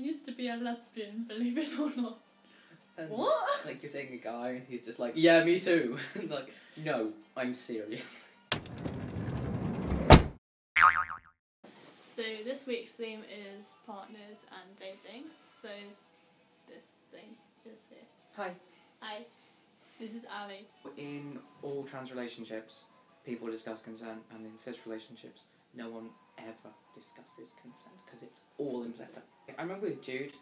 used to be a lesbian, believe it or not. And, What? Like, you're dating a guy and he's just like, yeah, me too. Like, no, I'm serious. So this week's theme is partners and dating. So this thing is here. Hi. Hi. This is Ali. In all trans relationships, people discuss consent, and in cis relationships, no one ever discusses consent because it's all implicit. I remember with Jude,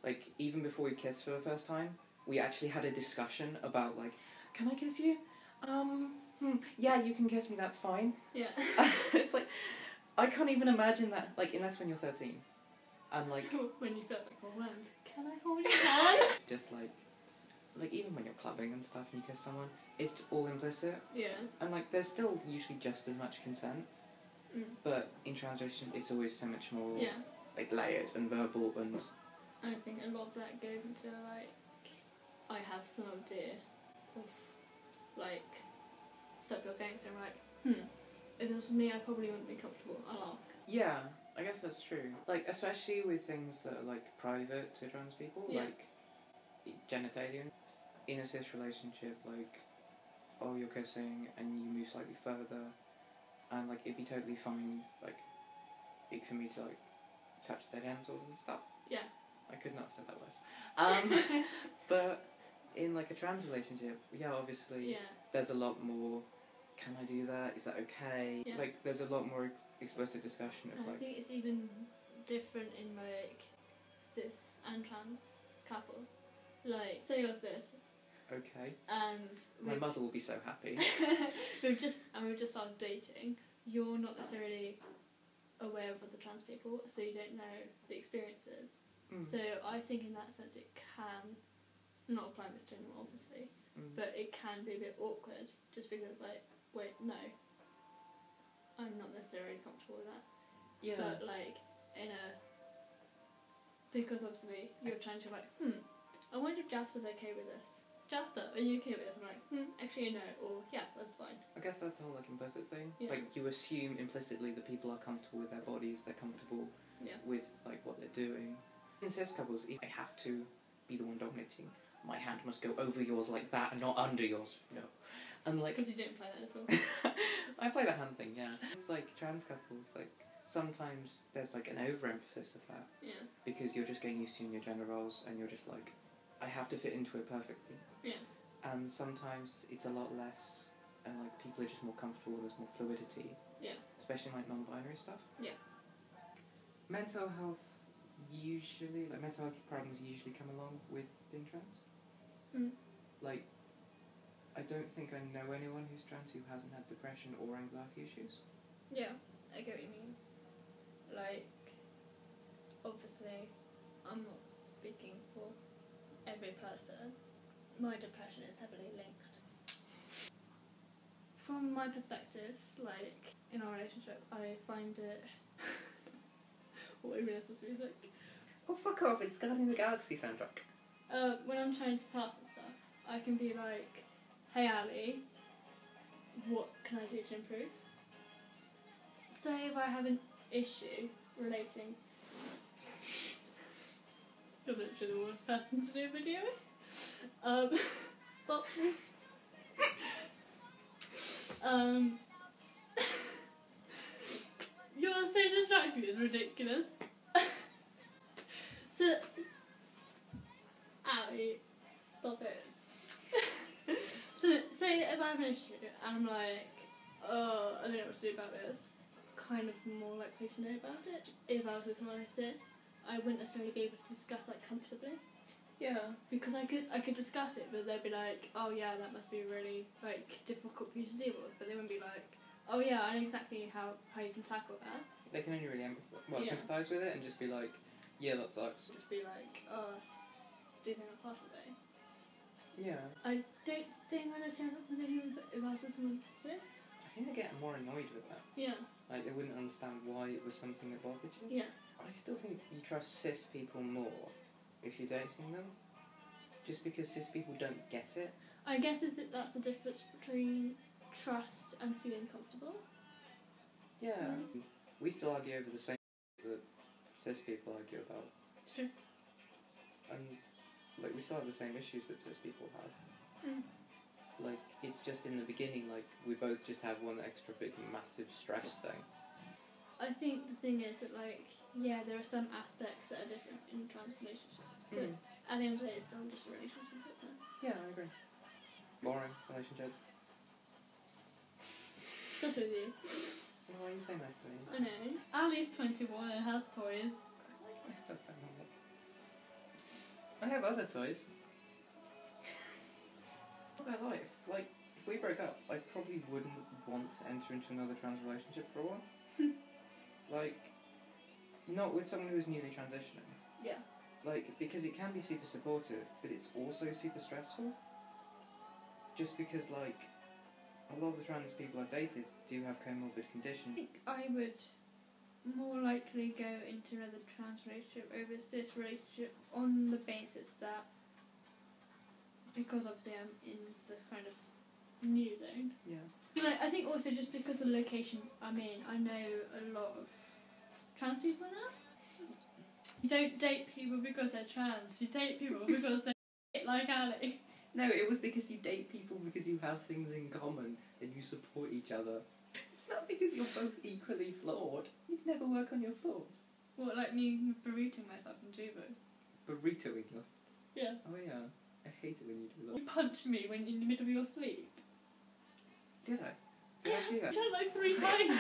like, even before we kissed for the first time, we actually had a discussion about, like, can I kiss you? Yeah, you can kiss me, that's fine. Yeah. It's like, I can't even imagine that, like, unless when you're 13. And, like... when you first like, hold hands. Can I hold your hand? It's just, like, even when you're clubbing and stuff and you kiss someone, it's all implicit. Yeah. And, like, there's still usually just as much consent. But in trans relationships, it's always so much more, like, layered and verbal and... I think a lot of that goes into, like, I have some idea of, like, so if you're going to, I'm like, if this was me, I probably wouldn't be comfortable. I'll ask. Yeah, I guess that's true. Like, especially with things that are, like, private to trans people, like, genitalia. In a cis relationship, like, oh, you're kissing and you move slightly further, and, like, it'd be totally fine, like, for me to, like, touch their genitals and stuff. Yeah. I could not have said that worse. But in, like, a trans relationship, obviously, there's a lot more, can I do that? Is that okay? Yeah. Like, there's a lot more explicit discussion of, like... I think it's even different in, like, cis and trans couples. Like, say you're cis. Okay. And... My mother will be so happy. we've just started dating. You're not necessarily aware of other trans people, so you don't know the experiences. So I think in that sense it can, not applying this to anyone obviously, but it can be a bit awkward just because, like, wait, no, I'm not necessarily comfortable with that. Yeah. But, like, because obviously you're trying to, like, I wonder if Jasper's okay with this. Jasper, are you okay with this? I'm like, actually no, or yeah, that's fine. I guess that's the whole, like, implicit thing. Yeah. Like, you assume implicitly that people are comfortable with their bodies, they're comfortable with, like, what they're doing. In cis couples, I have to be the one dominating. My hand must go over yours like that and not under yours. No. And, like... Because you don't play that as well. I play the hand thing, yeah. With, like, trans couples, like, sometimes there's, like, an overemphasis of that. Yeah. Because you're just getting used to your gender roles and you're just like, I have to fit into it perfectly. Yeah. And sometimes it's a lot less, and, like, people are just more comfortable, there's more fluidity. Yeah. Especially, like, non-binary stuff. Yeah. Mental health mental health problems usually come along with being trans. Like, I don't think I know anyone who's trans who hasn't had depression or anxiety issues. Yeah, I get what you mean. Like, obviously, I'm not speaking for every person. My depression is heavily linked. From my perspective, like, in our relationship, I find it... What even is this music? Oh, fuck off, it's Guardian of the Galaxy soundtrack. When I'm trying to pass and stuff, I can be like, hey Ali, what can I do to improve? Say if I have an issue relating... You're literally the worst person to do a video with. Stop. You're so distracting, it's ridiculous. So, Ali, stop it. So, say if I have an issue and I'm like, oh, I don't know what to do about this, kind of more likely to know about it. If I was with someone who's cis, I wouldn't necessarily be able to discuss, like, comfortably. Yeah. Because I could discuss it, but they'd be like, oh yeah, that must be really, like, difficult for you to deal with. But they wouldn't be like, oh yeah, I know exactly how you can tackle that. They can only really sympathise with it and just be like, yeah, that sucks. Just be like, oh, do you think I'll pass today? Yeah. I don't think I necessarily have a position if I was with someone cis. I think they get more annoyed with that. Yeah. Like, they wouldn't understand why it was something that bothered you. Yeah. I still think you trust cis people more if you're dating them. Just because cis people don't get it. I guess that's the difference between trust and feeling comfortable. Yeah. We still argue over the same that cis people argue about. It's true. And, like, we still have the same issues that cis people have. Like, it's just in the beginning, like, we both just have one extra big, massive stress thing. I think the thing is that, like, yeah, there are some aspects that are different in trans relationships, but at the end of the day, it's still just a relationship, isn't it? Yeah, I agree. Boring relationships. Just with you. Why are you so nice to me? I know. Allie's 21 and has toys. I like my stuffed animals. I have other toys. Not their life. Like, if we broke up, I probably wouldn't want to enter into another trans relationship for a while. Like, not with someone who's newly transitioning. Yeah. Like, because it can be super supportive, but it's also super stressful. Just because, like, a lot of the trans people I've dated do have comorbid conditions. I think I would more likely go into another trans relationship over a cis relationship on the basis that, because obviously I'm in the kind of new zone. Yeah. Like, I think also just because the location I'm in, I know a lot of trans people now. You don't date people because they're trans, you date people because they're like Allie. No, it was because you date people because you have things in common and you support each other. It's not because you're both equally flawed. You'd never work on your flaws. What, like me burritoing myself in Jubo? Burritoing yourself? Yeah. Oh yeah. I hate it when you do that. You punched me when in the middle of your sleep. Did I? Did I Yes, do that? you done it like 3 times.